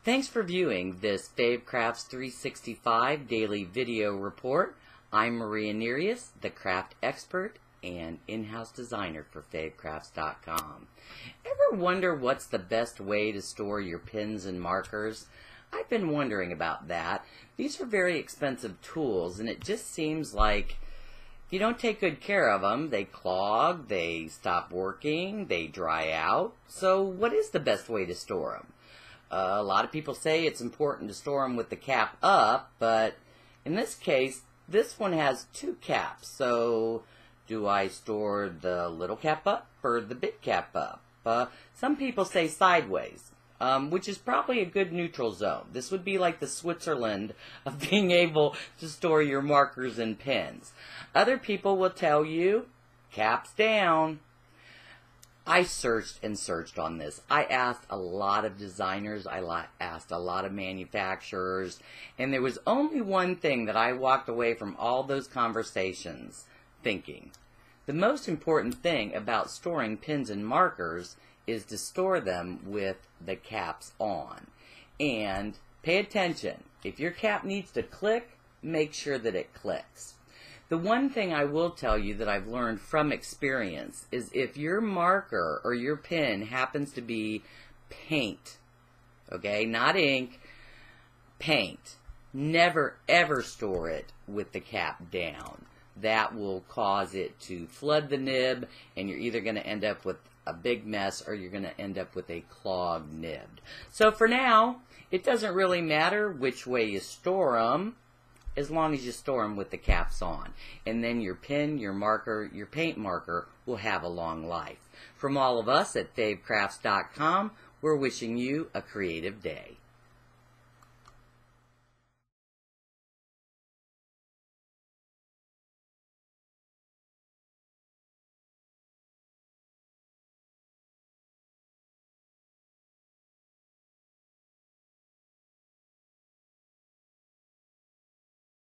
Thanks for viewing this Fave Crafts 365 daily video report. I'm Maria Nereus, the craft expert and in-house designer for favecrafts.com. Ever wonder what's the best way to store your pens and markers? I've been wondering about that. These are very expensive tools, and it just seems like if you don't take good care of them, they clog, they stop working, they dry out. So what is the best way to store them? A lot of people say it's important to store them with the cap up, but in this case, this one has two caps. So do I store the little cap up or the big cap up? Some people say sideways, which is probably a good neutral zone. This would be like the Switzerland of being able to store your markers and pens. Other people will tell you, caps down. I searched and searched on this. I asked a lot of designers, I asked a lot of manufacturers, and there was only one thing that I walked away from all those conversations thinking. The most important thing about storing pens and markers is to store them with the caps on. And pay attention. If your cap needs to click, make sure that it clicks. The one thing I will tell you that I've learned from experience is if your marker or your pen happens to be paint, okay, not ink, paint, never ever store it with the cap down. That will cause it to flood the nib, and you're either going to end up with a big mess or you're going to end up with a clogged nib. So for now, it doesn't really matter which way you store them, as long as you store them with the caps on. And then your pen, your marker, your paint marker will have a long life. From all of us at favecrafts.com, we're wishing you a creative day.